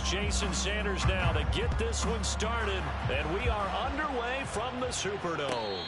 Jason Sanders now to get this one started. And we are underway from the Superdome.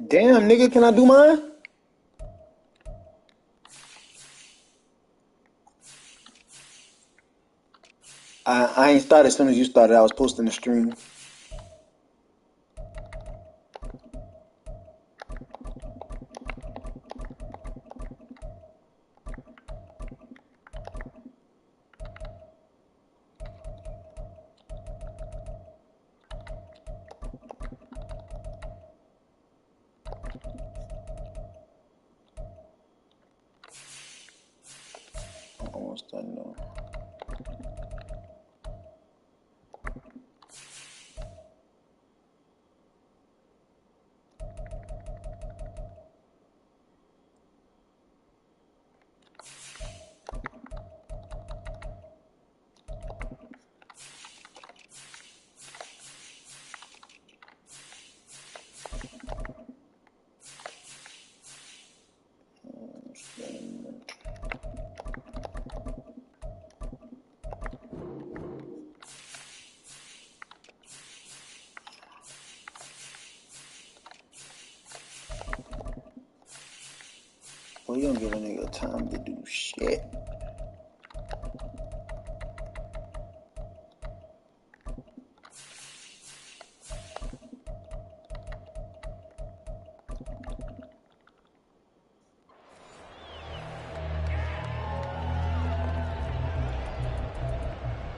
Damn, nigga, can I do mine? I ain't started as soon as you started. I was posting the stream. Almost done though. Well, you don't give a nigga time to do shit.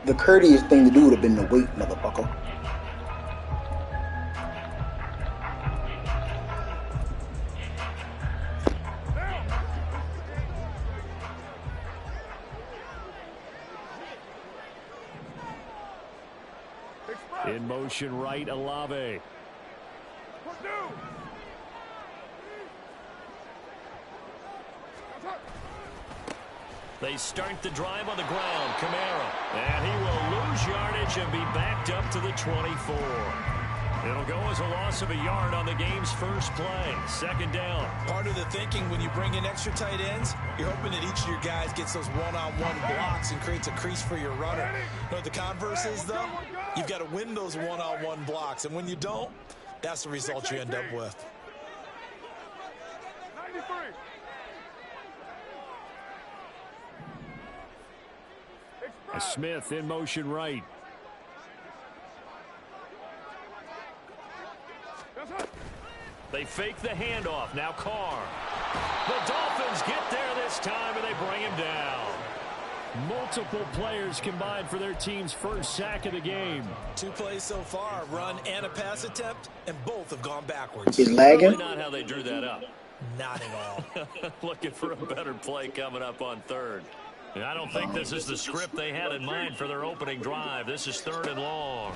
The courteous thing to do would have been to wait, motherfucker. In motion right, Olave. They start the drive on the ground. Kamara. And he will lose yardage and be backed up to the 24. It'll go as a loss of a yard on the game's first play. Second down. Part of the thinking when you bring in extra tight ends, you're hoping that each of your guys gets those one-on-one blocks and creates a crease for your runner. You know what the converse is, though? You've got to win those one-on-one blocks. And when you don't, that's the result you end up with. 93. Smith in motion right. They fake the handoff. Now Carr. The Dolphins get there this time, and they bring him down. Multiple players combined for their team's first sack of the game. 2 plays so far, a run and a pass attempt, and both have gone backwards. It's lagging. Probably not how they drew that up. Not at all. Looking for a better play coming up on third. And I don't think this is the script they had in mind for their opening drive. This is 3rd and long.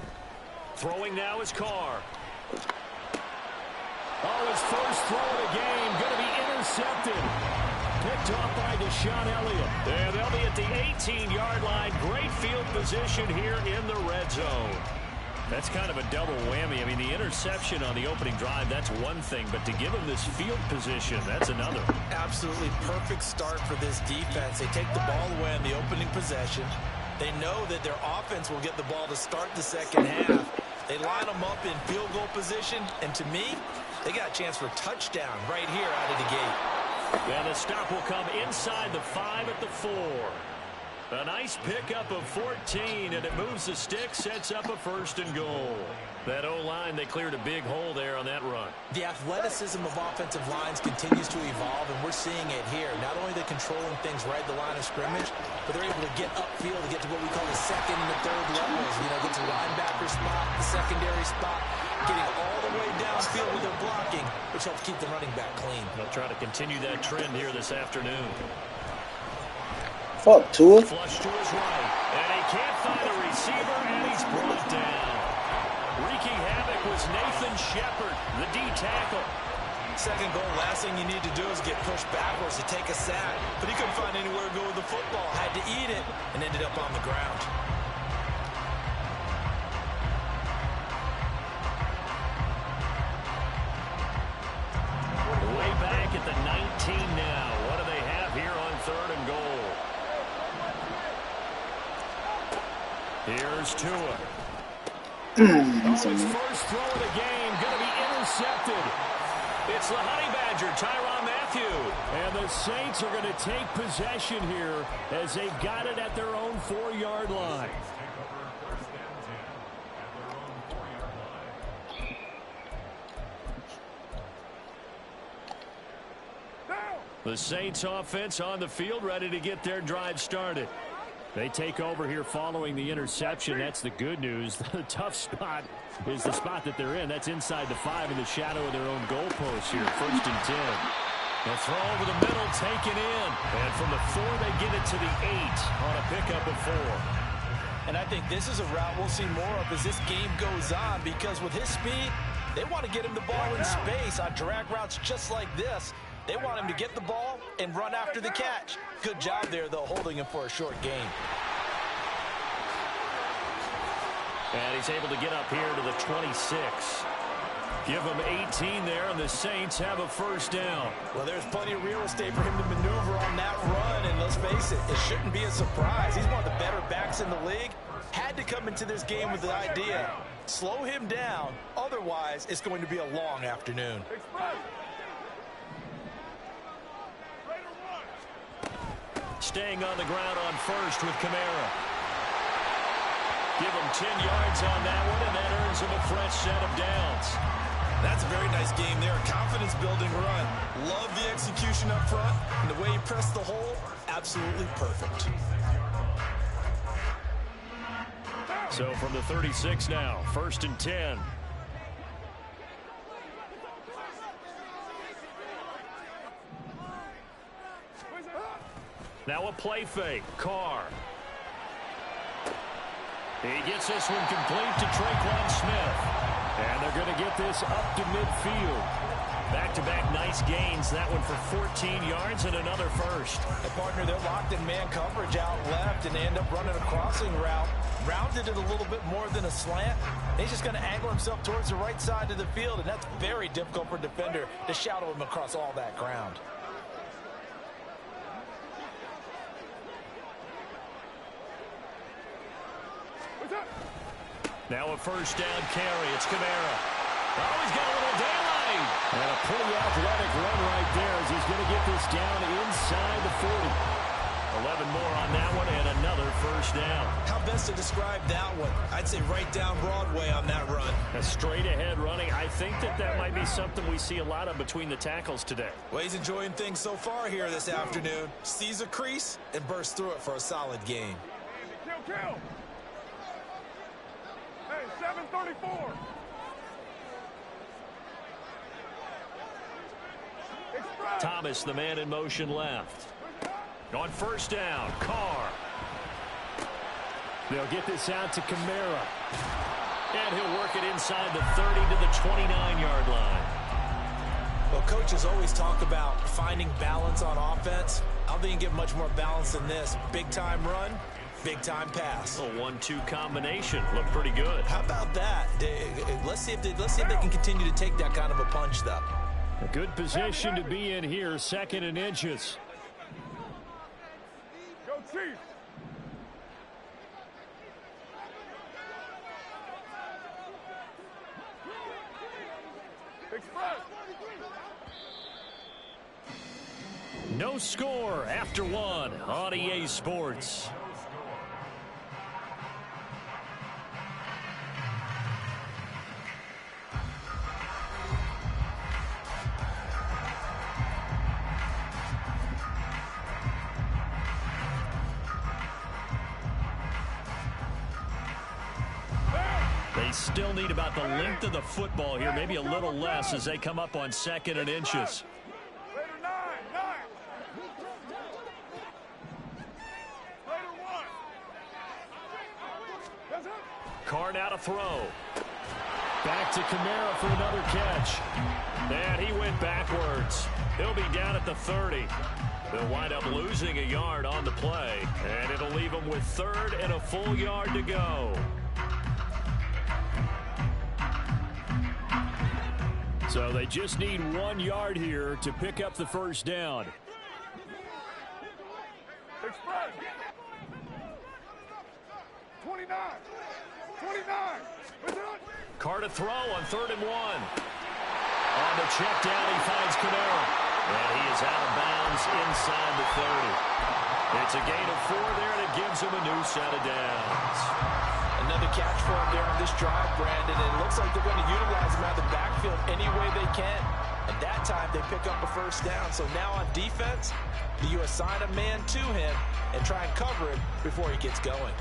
Throwing now is Carr. Oh, his first throw of the game going to be intercepted. Picked off by Deshaun Elliott. And they'll be at the 18-yard line. Great field position here in the red zone. That's kind of a double whammy. I mean, the interception on the opening drive, that's one thing. But to give them this field position, that's another. Absolutely perfect start for this defense. They take the ball away on the opening possession. They know that their offense will get the ball to start the second half. They line them up in field goal position. And to me, they got a chance for a touchdown right here out of the gate. And the stop will come inside the 5 at the 4. A nice pickup of 14, and it moves the stick, sets up a 1st and goal. That O-line, they cleared a big hole there on that run. The athleticism of offensive lines continues to evolve, and we're seeing it here. Not only are they controlling things right at the line of scrimmage, but they're able to get upfield to get to what we call the 2nd and the 3rd levels. You know, get to linebacker spot, the secondary spot, getting all the way downfield with their blocking, which helps keep the running back clean. They'll try to continue that trend here this afternoon. Fuck, Tua. Flush to his right, and he can't find a receiver, and he's brought down. Wreaking havoc was Nathan Shepard, the D tackle. Second goal, last thing you need to do is get pushed backwards to take a sack. But he couldn't find anywhere to go with the football. Had to eat it and ended up on the ground. Way back at the 19 now. What do they have here on 3rd and goal? Here's Tua. His first throw of the game going to be intercepted. It's the Honey Badger, Tyrann Mathieu. And the Saints are going to take possession here as they've got it at their own 4-yard line. The Saints offense on the field, ready to get their drive started. They take over here following the interception. That's the good news. The tough spot is the spot that they're in. That's inside the 5 in the shadow of their own goalpost here. 1st and 10. They'll throw over the middle, taken in. And from the 4, they get it to the 8 on a pickup of 4. And I think this is a route we'll see more of as this game goes on, because with his speed, they want to get him the ball in space on drag routes just like this. They want him to get the ball and run after the catch. Good job there, though, holding him for a short gain. And he's able to get up here to the 26. Give him 18 there, and the Saints have a 1st down. Well, there's plenty of real estate for him to maneuver on that run, and let's face it, it shouldn't be a surprise. He's one of the better backs in the league. Had to come into this game with the idea, slow him down, otherwise it's going to be a long afternoon. Staying on the ground on 1st with Kamara. Give him 10 yards on that one, and that earns him a fresh set of downs. That's a very nice game there. Confidence-building run. Love the execution up front, and the way he pressed the hole, absolutely perfect. So from the 36 now, 1st and 10. Now a play fake. Carr. He gets this one complete to Traquan Smith. And they're going to get this up to midfield. Back-to-back nice gains. That one for 14 yards and another 1st. The partner, they're locked in man coverage out left, and they end up running a crossing route. Rounded it a little bit more than a slant. He's just going to angle himself towards the right side of the field, and that's very difficult for a defender to shadow him across all that ground. Now a 1st down carry. It's Kamara. Oh, he's got a little daylight. And a pretty athletic run right there as he's going to get this down inside the 40. 11 more on that one and another 1st down. How best to describe that one? I'd say right down Broadway on that run. A straight ahead running. I think that might be something we see a lot of between the tackles today. Well, he's enjoying things so far here this afternoon. Sees a crease and bursts through it for a solid game. Kill. Hey, 734. Thomas, the man in motion left. On 1st down, Carr. They'll get this out to Kamara. And he'll work it inside the 30 to the 29-yard line. Well, coaches always talk about finding balance on offense. I don't think you can get much more balance than this. Big-time run, big-time pass. A 1-2 combination. Looked pretty good. How about that? Let's see if they can continue to take that kind of a punch, though. A good position to be in here, 2nd and inches. Go Chiefs. Express. No score after one on EA Sports. They still need about the length of the football here, maybe a little less as they come up on 2nd and inches. Carr now to throw. Back to Kamara for another catch. And he went backwards. He'll be down at the 30. They'll wind up losing a yard on the play, and it'll leave them with 3rd and a full yard to go. So they just need 1 yard here to pick up the first down. Express. 29. Carr to throw on 3rd and 1. On the check down, he finds Kamara. And he is out of bounds inside the 30. It's a gain of 4 there that gives him a new set of downs. Another catch for him there on this drive, Brandon, and it looks like they're going to utilize him out of the backfield any way they can. And that time they pick up a first down. So now on defense, you assign a man to him and try and cover him before he gets going.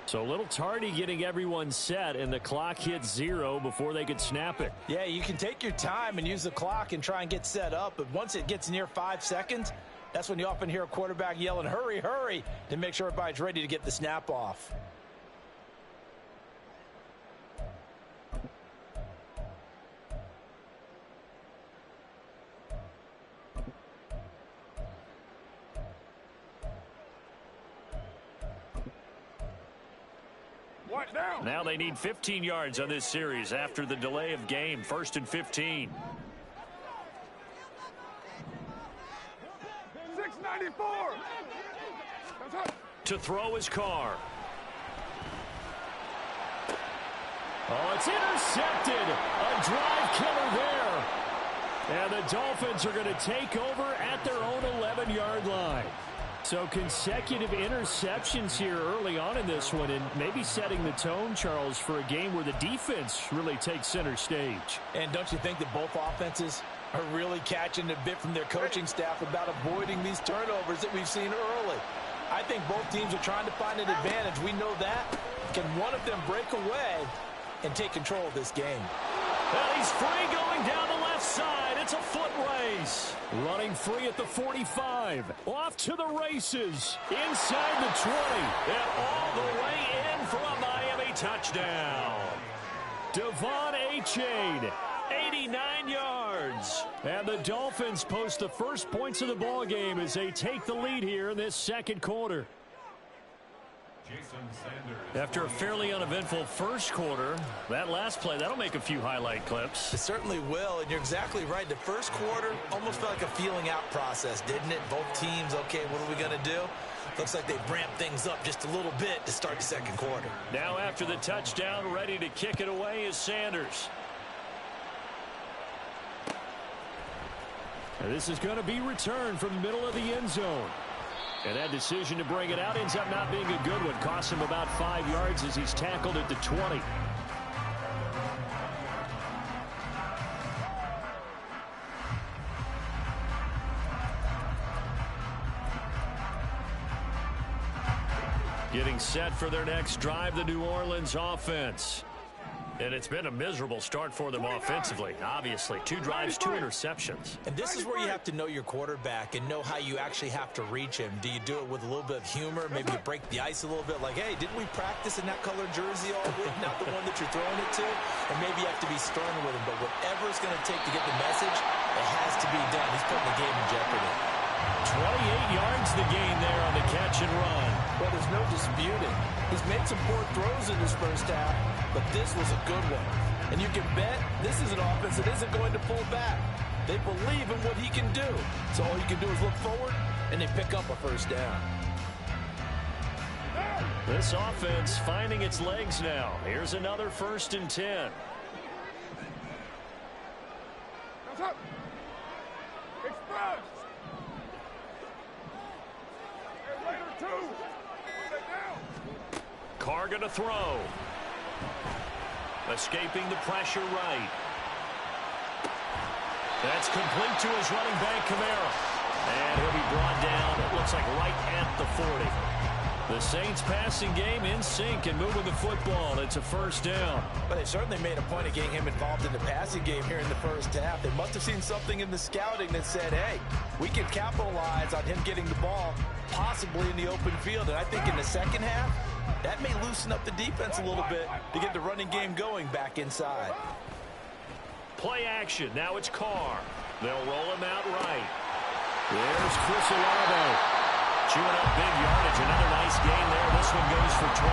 So a little tardy getting everyone set, and the clock hits 0 before they could snap it. Yeah, you can take your time and use the clock and try and get set up, but once it gets near 5 seconds, that's when you often hear a quarterback yelling, hurry, hurry, to make sure everybody's ready to get the snap off. Now they need 15 yards on this series after the delay of game. 1st and 15. 694. To throw his Carr. Oh, it's intercepted. A drive killer there. And the Dolphins are going to take over at their own 11-yard line. So consecutive interceptions here early on in this one, and maybe setting the tone, Charles, for a game where the defense really takes center stage. And don't you think that both offenses are really catching a bit from their coaching staff about avoiding these turnovers that we've seen early? I think both teams are trying to find an advantage. We know that. Can one of them break away and take control of this game? Well, he's free going down the left side. It's a foot race. Running free at the 45. Off to the races. Inside the 20. And all the way in for a Miami touchdown. Devon A-Chain, 89 yards. And the Dolphins post the first points of the ball game as they take the lead here in this second quarter. After a fairly uneventful first quarter, that last play, that'll make a few highlight clips. It certainly will, and you're exactly right. The first quarter almost felt like a feeling out process, didn't it? Both teams, okay, what are we going to do? Looks like they ramped things up just a little bit to start the second quarter. Now after the touchdown, ready to kick it away is Sanders. And this is going to be returned from the middle of the end zone. And that decision to bring it out ends up not being a good one. Costs him about 5 yards as he's tackled at the 20. Getting set for their next drive, the New Orleans offense. And it's been a miserable start for them offensively, obviously. 2 drives, 2 interceptions. And this is where you have to know your quarterback and know how you actually have to reach him. Do you do it with a little bit of humor? Maybe you break the ice a little bit like, hey, didn't we practice in that colored jersey all week? Not the one that you're throwing it to? And maybe you have to be stern with him. But whatever it's going to take to get the message, it has to be done. He's putting the game in jeopardy. 28 yards the gain there on the catch and run. Well, there's no disputing. He's made some poor throws in his first half, but this was a good one. And you can bet this is an offense that isn't going to pull back. They believe in what he can do. So all you can do is look forward, and they pick up a first down. This offense finding its legs now. Here's another 1st and 10. Express. Later, 2. Carr going to throw. Escaping the pressure right. That's complete to his running back, Kamara. And he'll be brought down, it looks like right at the 40. The Saints passing game in sync and moving the football. It's a 1st down. But they certainly made a point of getting him involved in the passing game here in the first half. They must have seen something in the scouting that said, hey, we can capitalize on him getting the ball possibly in the open field. And I think in the second half, that may loosen up the defense a little bit to get the running game going back inside. Play action. Now it's Carr. They'll roll him out right. There's Chris Olave. Chewing up big yardage. Another nice game there. This one goes for 20.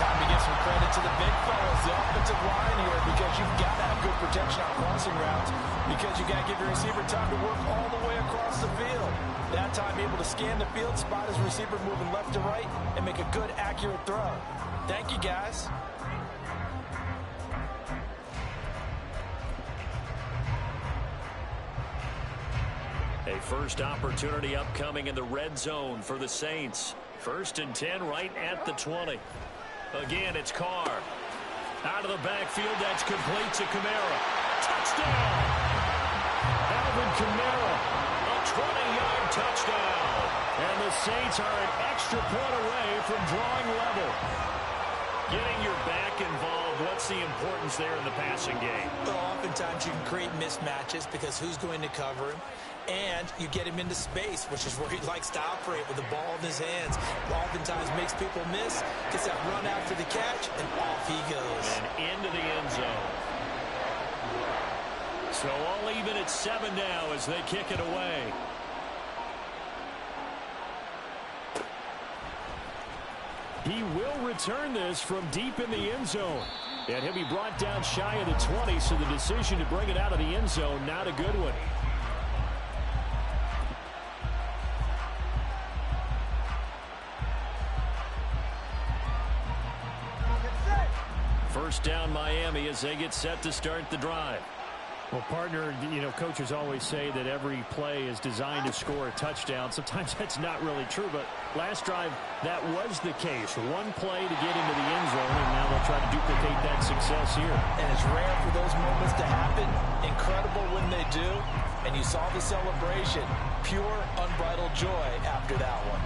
Time to give some credit to the big fellas, the offensive line here, because you've got to have good protection on crossing routes, because you got to give your receiver time to work all the way across the field. That time able to scan the field, spot his receiver moving left to right, and make a good, accurate throw. Thank you, guys. A first opportunity upcoming in the red zone for the Saints. 1st and 10 right at the 20. Again, it's Carr. Out of the backfield, that's complete to Kamara. Touchdown! Alvin Kamara, a 20-yard touchdown. And the Saints are an extra point away from drawing level. Getting your back involved, what's the importance there in the passing game? Well, oftentimes you can create mismatches because who's going to cover him? And you get him into space, which is where he likes to operate with the ball in his hands. Oftentimes makes people miss, gets that run after the catch, and off he goes. And into the end zone. So all even at 7 now as they kick it away. He will return this from deep in the end zone. And he'll be brought down shy of the 20, so the decision to bring it out of the end zone, not a good one. First down Miami as they get set to start the drive. Well, partner, you know, coaches always say that every play is designed to score a touchdown. Sometimes that's not really true, but last drive, that was the case. One play to get into the end zone, and now they'll try to duplicate that success here. And it's rare for those moments to happen. Incredible when they do. And you saw the celebration. Pure, unbridled joy after that one.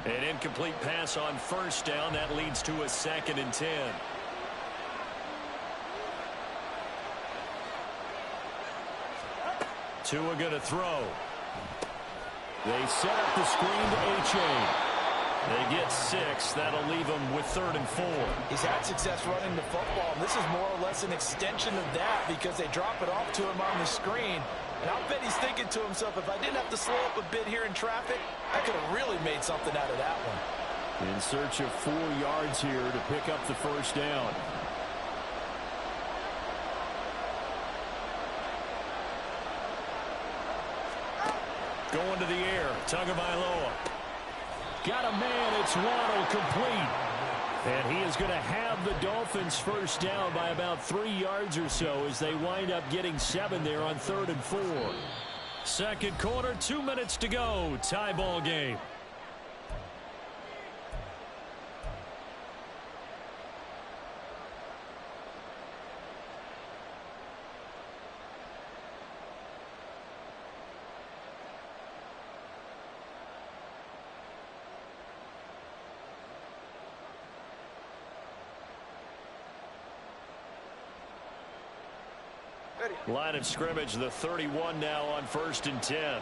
An incomplete pass on first down. That leads to a 2nd and 10. Tua going to throw. They set up the screen to H.A. They get 6. That'll leave them with 3rd and 4. He's had success running the football, and this is more or less an extension of that because they drop it off to him on the screen. And I'll bet he's thinking to himself, if I didn't have to slow up a bit here in traffic, I could have really made something out of that one. In search of 4 yards here to pick up the first down. Going to the air, Tagovailoa. Got a man, it's Waddle, complete. And he is going to have the Dolphins first down by about 3 yards or so as they wind up getting 7 there on 3rd and 4. Second quarter, 2 minutes to go. Tie ball game. Line of scrimmage, the 31 now on 1st and 10.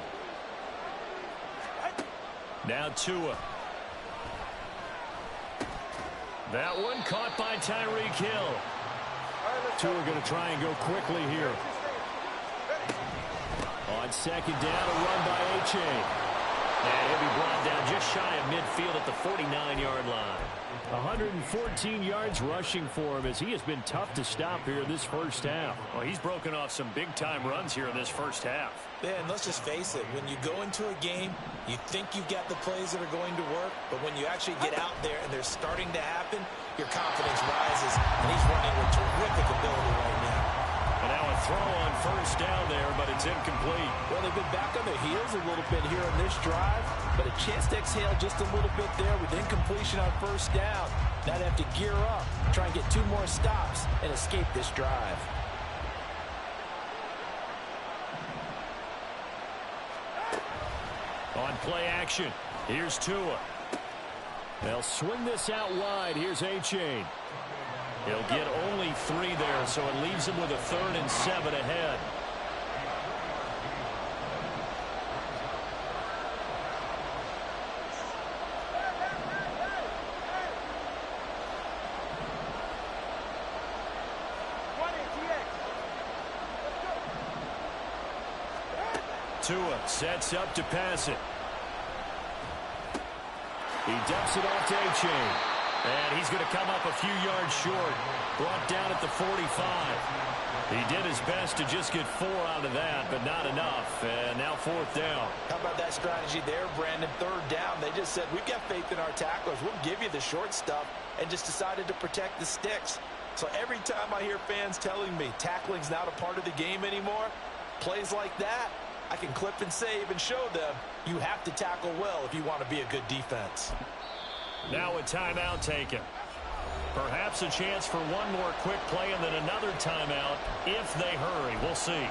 Now Tua. That one caught by Tyreek Hill. Two are going to try and go quickly here. On second down, a run by H.A. And he'll be brought down just shy of midfield at the 49-yard line. 114 yards rushing for him as he has been tough to stop here in this first half. Well, he's broken off some big-time runs here in this first half. Yeah, and let's just face it. When you go into a game, you think you've got the plays that are going to work, but when you actually get out there and they're starting to happen, your confidence rises, and he's running with terrific ability right now. And now a throw on first down there, but it's incomplete. Well, they've been back on their heels a little bit here on this drive, but a chance to exhale just a little bit there with incompletion on first down. Now they have to gear up, try and get 2 more stops, and escape this drive. On play action, here's Tua. They'll swing this out wide. Here's A-Chain. He'll get only 3 there, so it leaves him with a 3rd and 7 ahead. Tua sets up to pass it. He dumps it off to A-Chain. And he's going to come up a few yards short. Brought down at the 45. He did his best to just get 4 out of that, but not enough. And now 4th down. How about that strategy there, Brandon? 3rd down. They just said, we've got faith in our tacklers. We'll give you the short stuff, and just decided to protect the sticks. So every time I hear fans telling me tackling's not a part of the game anymore, plays like that, I can clip and save and show them you have to tackle well if you want to be a good defense. Now a timeout taken. Perhaps a chance for one more quick play and then another timeout if they hurry. We'll see.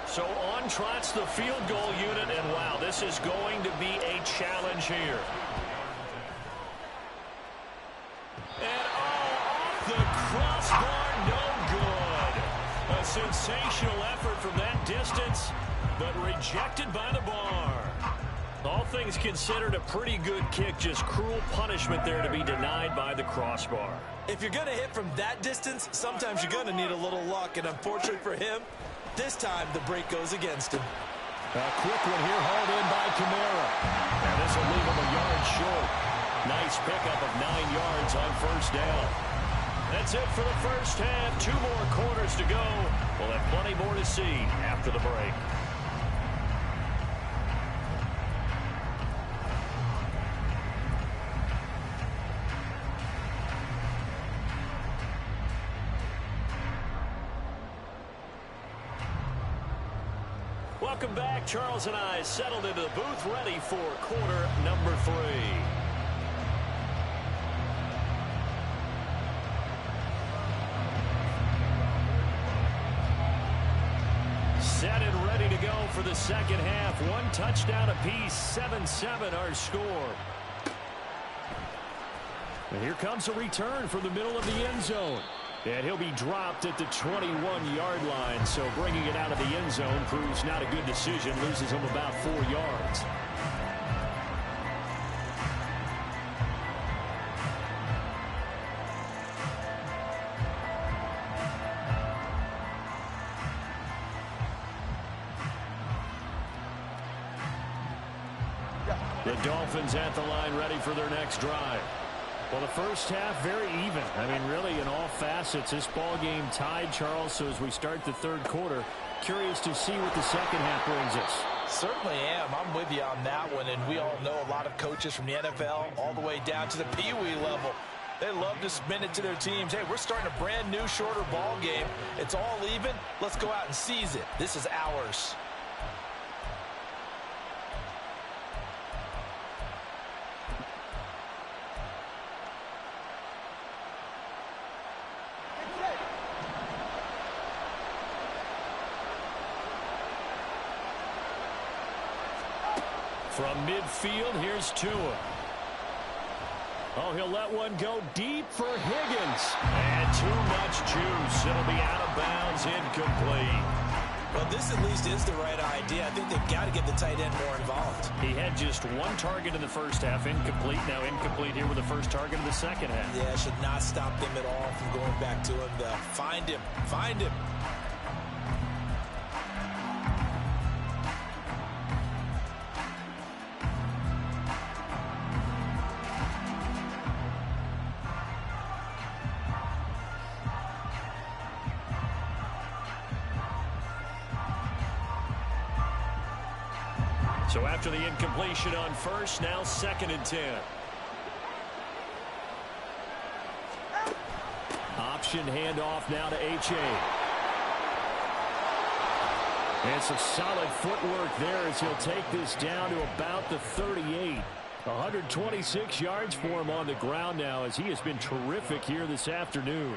So on trots the field goal unit, and wow, this is going to be a challenge here. And off the crossbar, no good. A sensational effort from that distance, but rejected by the bar. All things considered, a pretty good kick, just cruel punishment there to be denied by the crossbar. If you're going to hit from that distance, sometimes you're going to need a little luck, and unfortunately for him, this time, the break goes against him. A quick one here, hauled in by Kamara. And this will leave him a yard short. Nice pickup of 9 yards on first down. That's it for the first half. 2 more quarters to go. We'll have plenty more to see after the break. Welcome back. Charles and I settled into the booth, ready for quarter number 3. Set and ready to go for the second half. 1 touchdown apiece, 7-7 our score. And here comes a return from the middle of the end zone. And he'll be dropped at the 21-yard line, so bringing it out of the end zone proves not a good decision, loses him about 4 yards. The Dolphins at the line, ready for their next drive. Well, the first half, very even. I mean, really, in all facets, this ball game tied, Charles. So as we start the 3rd quarter, curious to see what the second half brings us. Certainly am. I'm with you on that one. And we all know a lot of coaches from the NFL all the way down to the Pee-wee level. They love to spin it to their teams. Hey, we're starting a brand new, shorter ball game. It's all even. Let's go out and seize it. This is ours. From midfield, here's Tua. Oh, he'll let one go deep for Higgins. And too much juice. It'll be out of bounds, incomplete. Well, this at least is the right idea. I think they've got to get the tight end more involved. He had just one target in the first half, incomplete. Now incomplete here with the first target of the second half. Yeah, it should not stop them at all from going back to him. Find him. Find him. So after the incompletion on first, now 2nd and 10. Option handoff now to H.A. And some solid footwork there as he'll take this down to about the 38. 126 yards for him on the ground now as he has been terrific here this afternoon.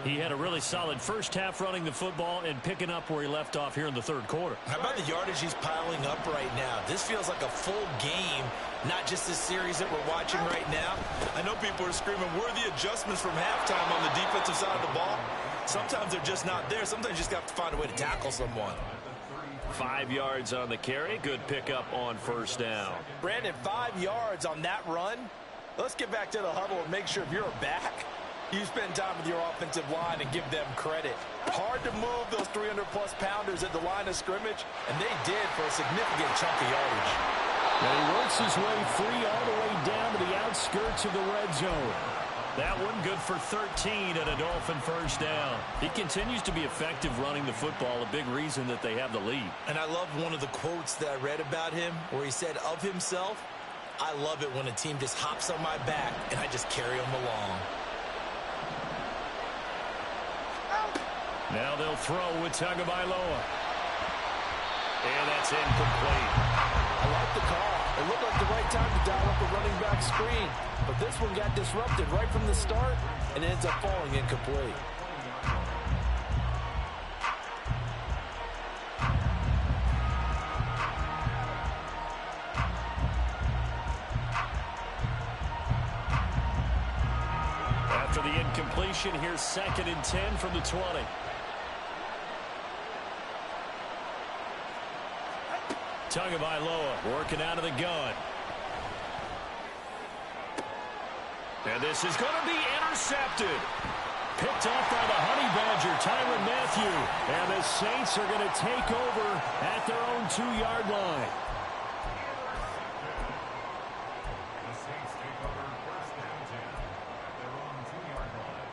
He had a really solid first half running the football and picking up where he left off here in the third quarter. How about the yardage he's piling up right now? This feels like a full game, not just this series that we're watching right now. I know people are screaming, where are the adjustments from halftime on the defensive side of the ball? Sometimes they're just not there. Sometimes you just have to find a way to tackle someone. 5 yards on the carry. Good pickup on first down. Brandon, 5 yards on that run. Let's get back to the huddle and make sure if you're a back, you spend time with your offensive line and give them credit. Hard to move those 300-plus pounders at the line of scrimmage, and they did for a significant chunk of yardage. And he works his way free all the way down to the outskirts of the red zone. That one good for 13 and a Dolphin first down. He continues to be effective running the football, a big reason that they have the lead. And I love one of the quotes that I read about him where he said of himself, I love it when a team just hops on my back and I just carry them along. Now they'll throw with Tagovailoa. And that's incomplete. I like the call. It looked like the right time to dial up a running back screen. But this one got disrupted right from the start and ends up falling incomplete. After the incompletion, here's 2nd and 10 from the 20. Tagovailoa working out of the gun. And this is going to be intercepted. Picked off by the Honey Badger, Tyrann Mathieu. And the Saints are going to take over at their own 2-yard line. The Saints take over first down 10 at their own 2-yard line.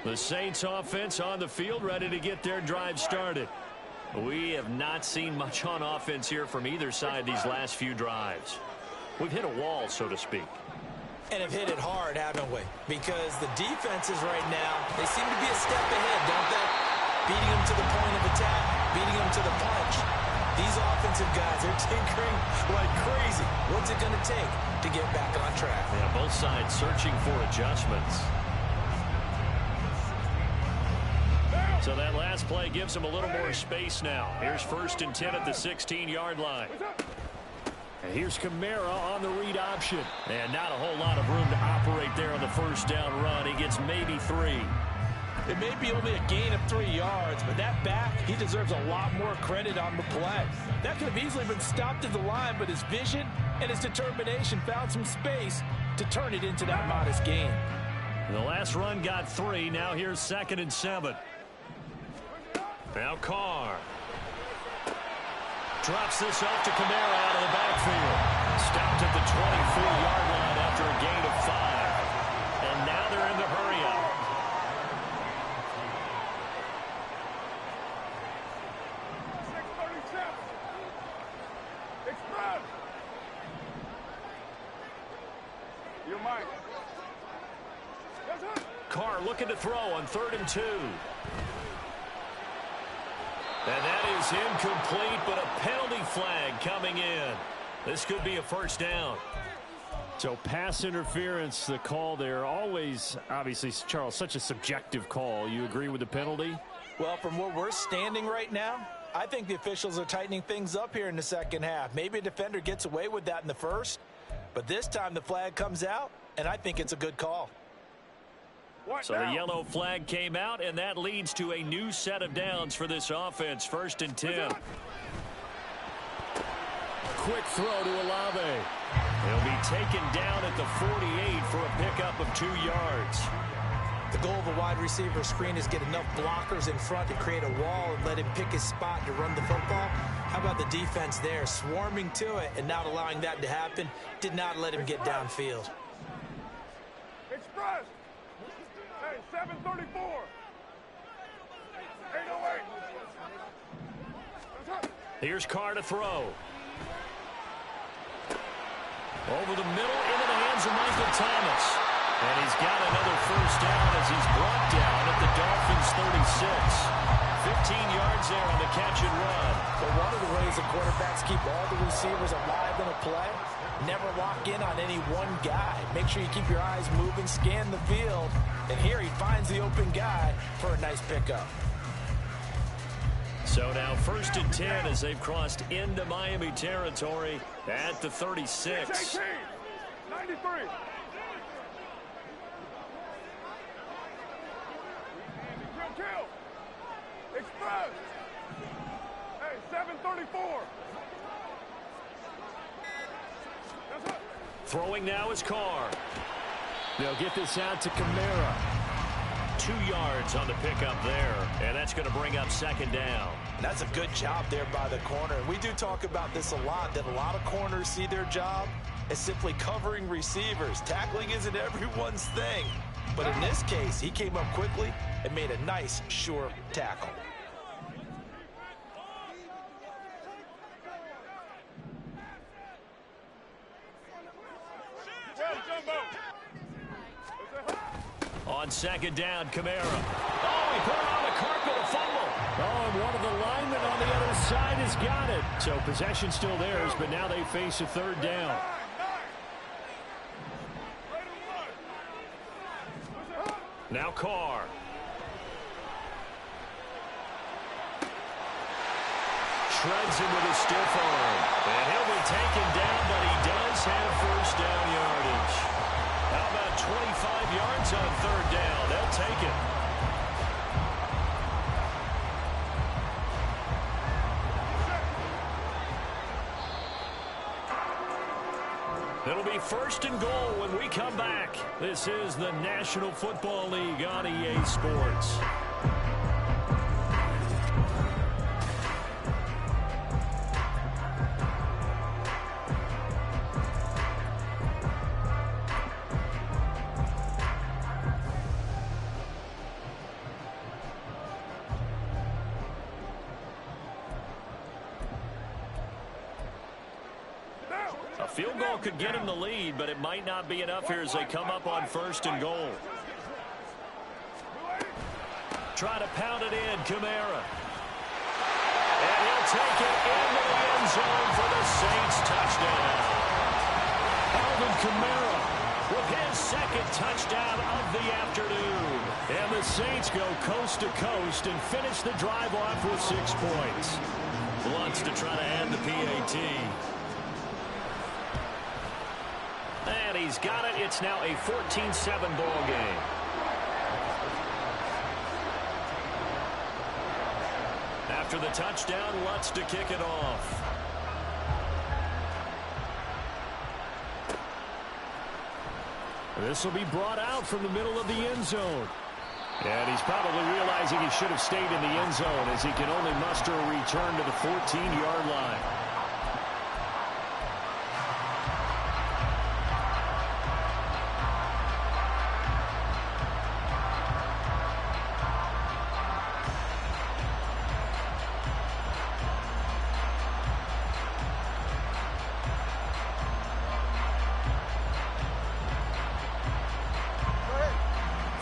The Saints offense on the field, ready to get their drive started. We have not seen much on offense here from either side these last few drives. We've hit a wall, so to speak. And have hit it hard, haven't we? Because the defenses right now, they seem to be a step ahead, don't they? Beating them to the point of attack, beating them to the punch. These offensive guys, they're tinkering like crazy. What's it going to take to get back on track? Yeah, both sides searching for adjustments. So that last play gives them a little more space now. Here's 1st and 10 at the 16-yard line. And here's Kamara on the read option. And not a whole lot of room to operate there on the first down run. He gets maybe 3. It may be only a gain of 3 yards, but that back, he deserves a lot more credit on the play. That could have easily been stopped at the line, but his vision and his determination found some space to turn it into that modest gain. The last run got 3. Now here's 2nd and 7. Now Carr drops this off to Kamara out of the backfield. Stopped at the 24-yard line after a gain of 5. And now they're in the hurry-up. Express! Your mic. Carr looking to throw on 3rd and 2. And that is incomplete, but a penalty flag coming in. This could be a first down. So pass interference, the call there. Always, obviously, Charles, such a subjective call. You agree with the penalty? Well, from where we're standing right now, I think the officials are tightening things up here in the second half. Maybe a defender gets away with that in the first, but this time the flag comes out, and I think it's a good call. So the yellow flag came out, and that leads to a new set of downs for this offense. 1st and 10. Quick throw to Olave. He'll be taken down at the 48 for a pickup of 2 yards. The goal of a wide receiver screen is get enough blockers in front to create a wall and let him pick his spot to run the football. How about the defense there, swarming to it and not allowing that to happen? Did not let him get downfield. Express. Hey, 734. 808. Here's Carr to throw. Over the middle, into the hands of Michael Thomas. And he's got another first down as he's brought down at the Dolphins' 36. 15 yards there on the catch and run. But one of the ways the quarterbacks keep all the receivers alive in a play, never lock in on any one guy. Make sure you keep your eyes moving, scan the field. And here he finds the open guy for a nice pickup. So now 1st and 10 as they've crossed into Miami territory at the 36. 93. Kill. Express. Hey, 734. Throwing now is Carr. They'll get this out to Kamara. 2 yards on the pickup there, and that's going to bring up 2nd down. That's a good job there by the corner. We do talk about this a lot, that a lot of corners see their job as simply covering receivers. Tackling isn't everyone's thing. But in this case, he came up quickly and made a nice, sure tackle. On 2nd down, Kamara. Oh, he put it on the carpet, a fumble. Oh, and one of the linemen on the other side has got it. So possession still theirs, but now they face a 3rd down. Now Carr. Shreds him with a stiff arm. And he'll be taken down, but he does have 1st down yardage. How about 25 yards on 3rd down? They'll take it. It'll be 1st and goal when we come back. This is the National Football League on EA Sports. A field goal could get him the lead, but it might not be enough here as they come up on 1st and goal. Try to pound it in, Kamara. And he'll take it into the end zone for the Saints touchdown. Alvin Kamara with his 2nd touchdown of the afternoon. And the Saints go coast to coast and finish the drive off with 6 points. Wants to try to add the PAT. And he's got it. It's now a 14-7 ball game. After the touchdown, Lutz to kick it off. This will be brought out from the middle of the end zone. And he's probably realizing he should have stayed in the end zone as he can only muster a return to the 14-yard line.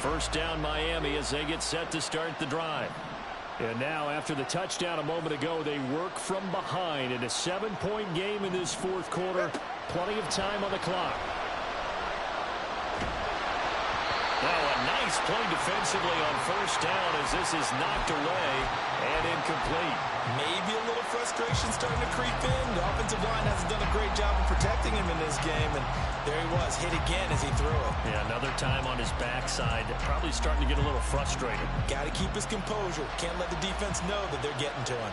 First down Miami as they get set to start the drive. And now after the touchdown a moment ago, they work from behind in a 7-point game in this 4th quarter. Plenty of time on the clock. Oh, a nice playing defensively on first down as this is knocked away and incomplete. Maybe a little frustration starting to creep in. The offensive line hasn't done a great job of protecting him in this game, and there he was, hit again as he threw it. Yeah, another time on his backside, probably starting to get a little frustrated. Got to keep his composure. Can't let the defense know that they're getting to him.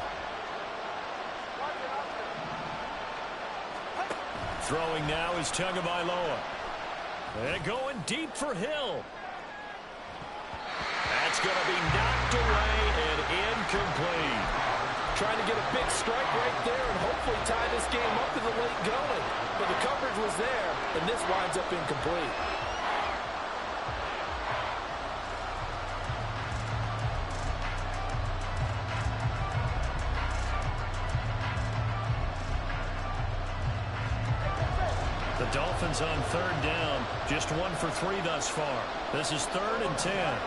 Throwing now is Tagovailoa. And going deep for Hill. That's going to be knocked away and incomplete. Trying to get a big strike right there and hopefully tie this game up to the late going. But the coverage was there, and this winds up incomplete. The Dolphins on third down, just 1 for 3 thus far. This is 3rd and 10.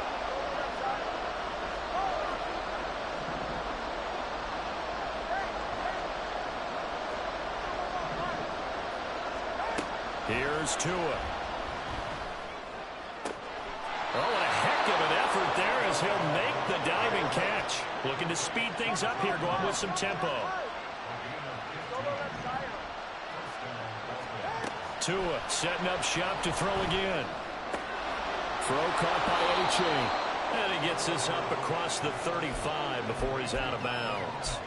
Here's Tua. Oh, and a heck of an effort there as he'll make the diving catch. Looking to speed things up here, going with some tempo. Tua setting up shop to throw again. Throw caught by A-Chain. And he gets this up across the 35 before he's out of bounds.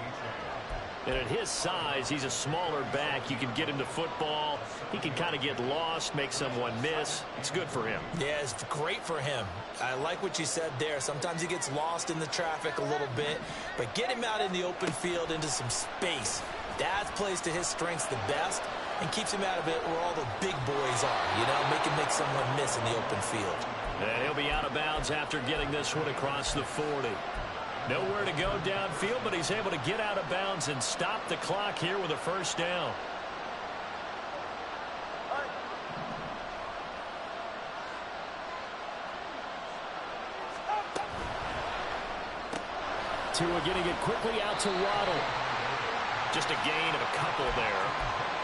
And at his size, he's a smaller back. You can get him to football. He can kind of get lost, make someone miss. It's good for him. Yeah, it's great for him. I like what you said there. Sometimes he gets lost in the traffic a little bit, but get him out in the open field into some space. That plays to his strengths the best and keeps him out of it where all the big boys are, you know, make someone miss in the open field. And he'll be out of bounds after getting this one across the 40. Nowhere to go downfield, but he's able to get out of bounds and stop the clock here with a first down. Tua getting it quickly out to Waddle. Just a gain of a couple there,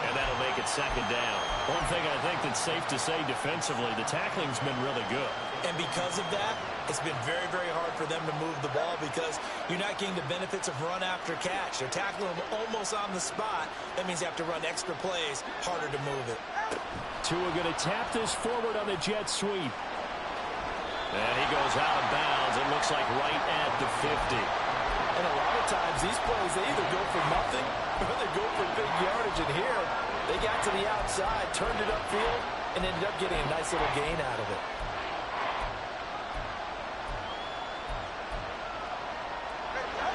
and that'll make it 2nd down. One thing I think that's safe to say defensively, the tackling's been really good. And because of that, it's been very, very hard for them to move the ball because you're not getting the benefits of run after catch. They're tackling them almost on the spot. That means you have to run extra plays, harder to move it. Tua going to tap this forward on the jet sweep. And he goes out of bounds. It looks like right at the 50. And a lot of times, these plays, they either go for nothing or they go for big yardage. And here, they got to the outside, turned it upfield, and ended up getting a nice little gain out of it.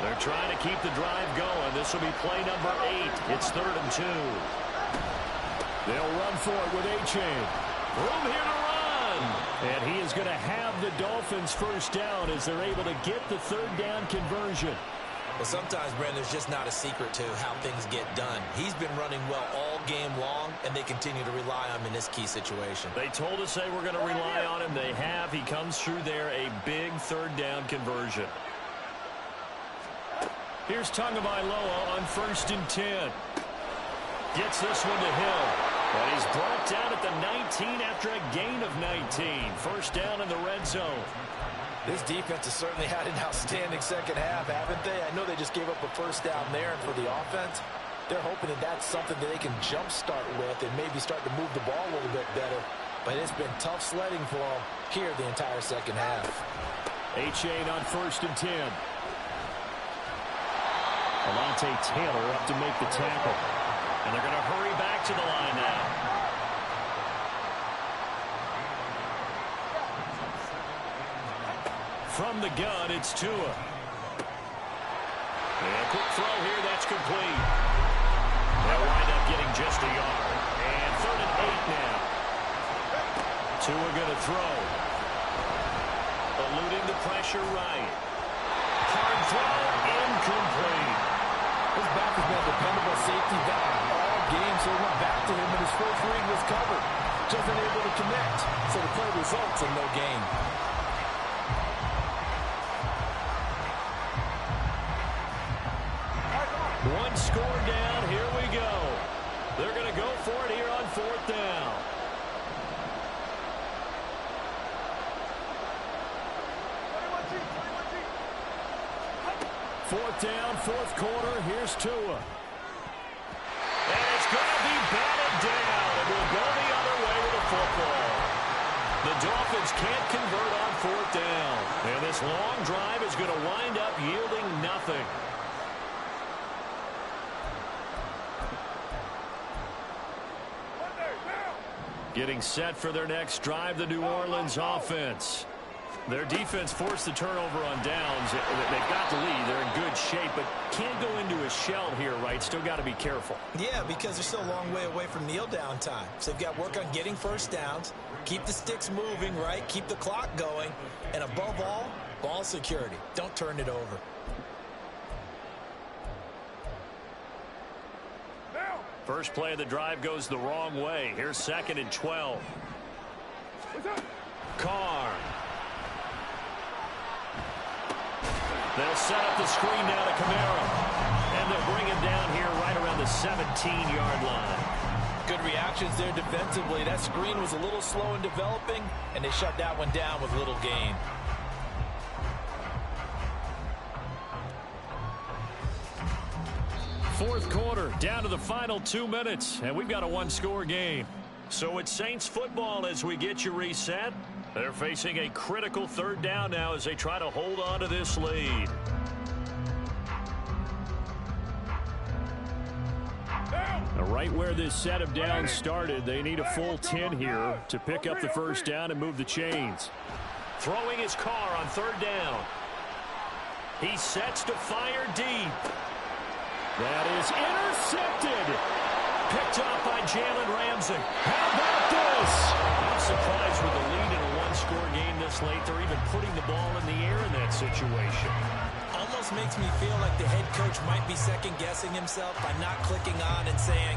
They're trying to keep the drive going. This will be play number 8. It's 3rd and 2. They'll run for it with A-Chain. Room here to run. And he is going to have the Dolphins first down as they're able to get the 3rd down conversion. Well, sometimes, Brandon, there's just not a secret to how things get done. He's been running well all game long, and they continue to rely on him in this key situation. They told us they were going to rely on him. They have. He comes through there, a big 3rd down conversion. Here's Tagovailoa on 1st and 10. Gets this one to Hill. And he's brought down at the 19 after a gain of 19. First down in the red zone. This defense has certainly had an outstanding second half, haven't they? I know they just gave up a first down there, and for the offense, they're hoping that that's something that they can jumpstart with and maybe start to move the ball a little bit better. But it's been tough sledding for them here the entire second half. A-Chain on 1st and 10. Alontae Taylor up to make the tackle. And they're going to hurry back to the line now. From the gun, it's Tua. And quick throw here, that's complete. They'll wind up getting just a yard. And 3rd and 8 now. Tua going to throw. Eluding the pressure right. Hard throw, incomplete. His back has been a dependable safety back all game, so he went back to him, and his first read was covered. Just unable to connect, so the play results in no gain. One score down, here we go. They're going to go for it here on 4th down. Fourth down, fourth quarter. Here's Tua. And it's going to be batted down. It will go the other way with the football. The Dolphins can't convert on fourth down. And this long drive is going to wind up yielding nothing. Getting set for their next drive, the New Orleans offense. Their defense forced the turnover on downs. They've got the lead. They're in good shape, but can't go into a shell here, right? Still got to be careful. Yeah, because they're still a long way away from kneel down time. So they've got to work on getting first downs, keep the sticks moving, right? Keep the clock going. And above all, ball security. Don't turn it over. First play of the drive goes the wrong way. Here's 2nd and 12. Carr. They'll set up the screen now to Kamara. And they'll bring him down here right around the 17-yard line. Good reactions there defensively. That screen was a little slow in developing, and they shut that one down with little gain. Fourth quarter, down to the final 2 minutes, and we've got a one-score game. So it's Saints football as we get you reset. They're facing a critical third down now as they try to hold on to this lead. Right where this set of downs started, they need a full 10 here to pick up the first down and move the chains. Throwing his car on third down. He sets to fire deep. That is intercepted. Picked off by Jalen Ramsey. How about this? I'm surprised with the lead in a one-score game this late. They're even putting the ball in the air in that situation. Almost makes me feel like the head coach might be second-guessing himself by not clicking on and saying,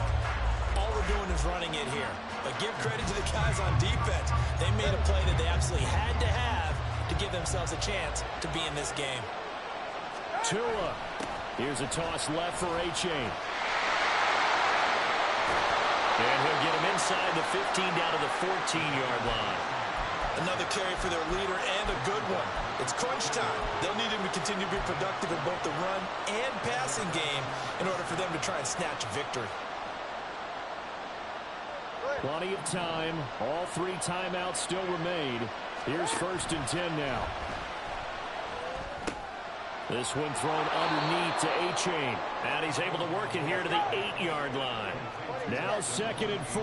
all we're doing is running it here. But give credit to the guys on defense. They made a play that they absolutely had to have to give themselves a chance to be in this game. Tua. Here's a toss left for A-Chain. And he'll get him inside the 15 down to the 14-yard line. Another carry for their leader and a good one. It's crunch time. They'll need him to continue to be productive in both the run and passing game in order for them to try and snatch a victory. Plenty of time. All 3 timeouts still remain. Here's 1st and 10 now. This one thrown underneath to A-Chain. And he's able to work it here to the 8-yard line. Now 2nd and 4.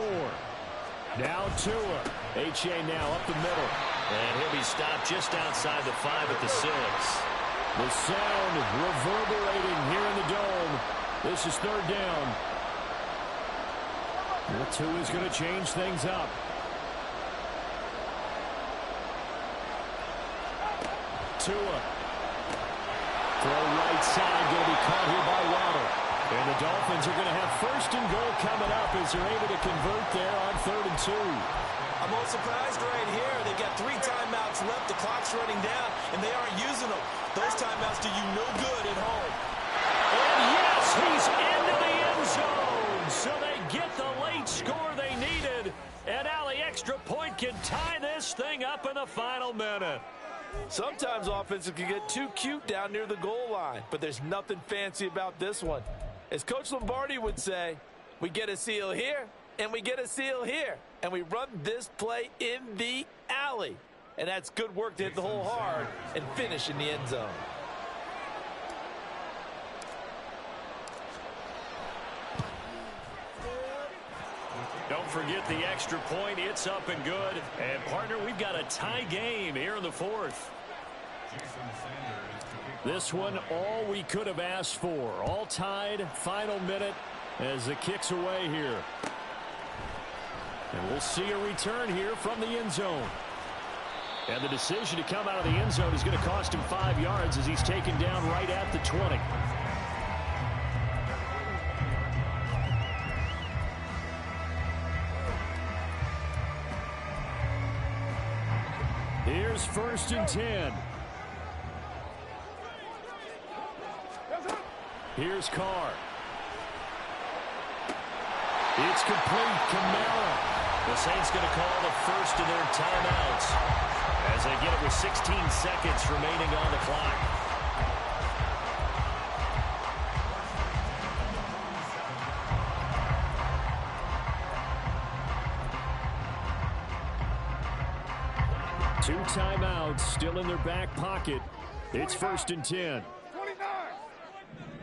Now Tua. A-Chain now up the middle. And he'll be stopped just outside the 5 at the 6. The sound reverberating here in the dome. This is 3rd down. Well, Tua's going to change things up. Tua. Throw right side, going to be caught here by Waddle. And the Dolphins are going to have 1st and goal coming up as they're able to convert there on 3rd and 2. I'm most surprised right here. They got 3 timeouts left. The clock's running down, and they aren't using them. Those timeouts do you no good at home. And yes, he's into the end zone. So they get the late score they needed. And now the extra point can tie this thing up in the final minute. Sometimes offenses can get too cute down near the goal line, but there's nothing fancy about this one. As Coach Lombardi would say, we get a seal here, and we get a seal here, and we run this play in the alley. And that's good work to hit the hole hard and finish in the end zone. Don't forget the extra point. It's up and good. And, partner, we've got a tie game here in the 4th. This one, all we could have asked for. All tied, final minute as the kick's away here. And we'll see a return here from the end zone. And the decision to come out of the end zone is going to cost him 5 yards as he's taken down right at the 20. Here's 1st and 10. Here's Carr. It's complete. Kamara. The Saints going to call the first of their timeouts as they get it with 16 seconds remaining on the clock. 2 timeouts still in their back pocket. It's 1st and 10. 29.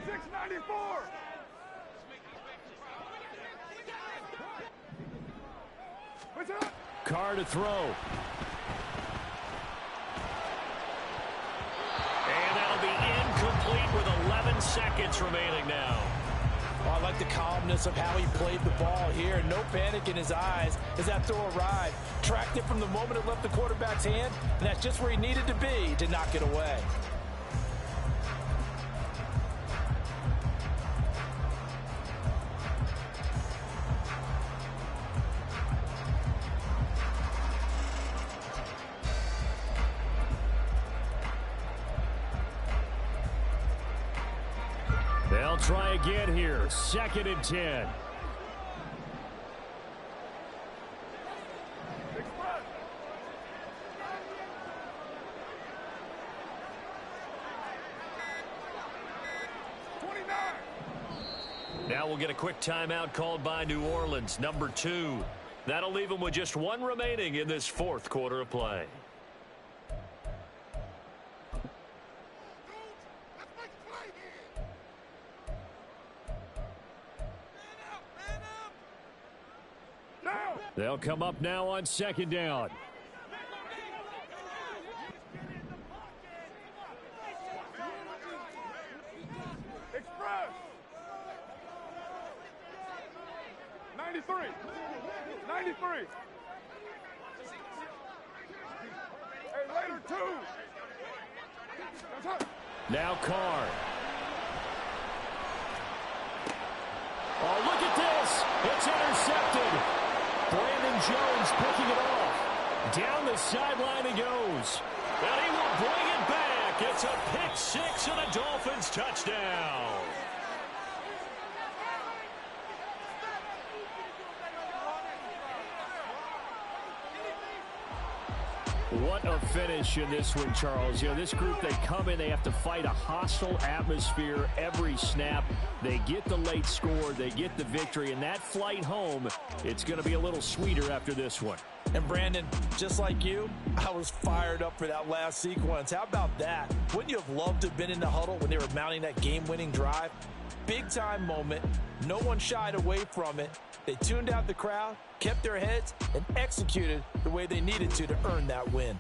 694. Carr to throw. And that'll be incomplete with 11 seconds remaining now. Well, I like the calmness of how he played the ball here. No panic in his eyes as that throw arrived. Tracked it from the moment it left the quarterback's hand, and that's just where he needed to be to knock it away. They'll try again here. 2nd and 10. Now we'll get a quick timeout called by New Orleans, number 2. That'll leave them with just 1 remaining in this 4th quarter of play. They'll come up now on 2nd down. Express. 93. 93. Hey, later, 2. Now Carr. Oh, look at this. It's intercepted. Brandon Jones picking it off. Down the sideline he goes. And he will bring it back. It's a pick 6 and a Dolphins touchdown. What a finish in this one, Charles. You know, this group, they come in, they have to fight a hostile atmosphere every snap. They get the late score, they get the victory, and that flight home, it's going to be a little sweeter after this one. And Brandon, just like you, I was fired up for that last sequence. How about that? Wouldn't you have loved to have been in the huddle when they were mounting that game-winning drive? Big-time moment. No one shied away from it. They tuned out the crowd, kept their heads, and executed the way they needed to earn that win.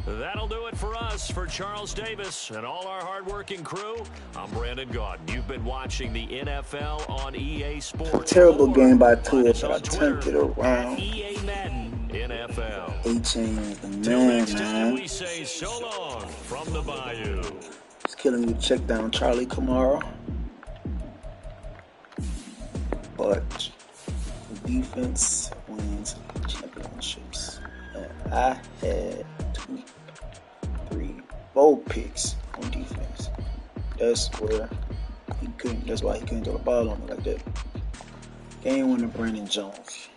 That'll do it for us. For Charles Davis and all our hardworking crew, I'm Brandon Gaudin. You've been watching the NFL on EA Sports. Terrible game by Tua, but I turned it around. EA Madden NFL. 18 is the Till man, next time, man. we say so long from the Bayou. It's killing me to check down Charlie Kamara. But defense wins championships. And I had 2, 3, 4 picks on defense. That's why he couldn't throw the ball on me like that. Game winner Brandon Jones.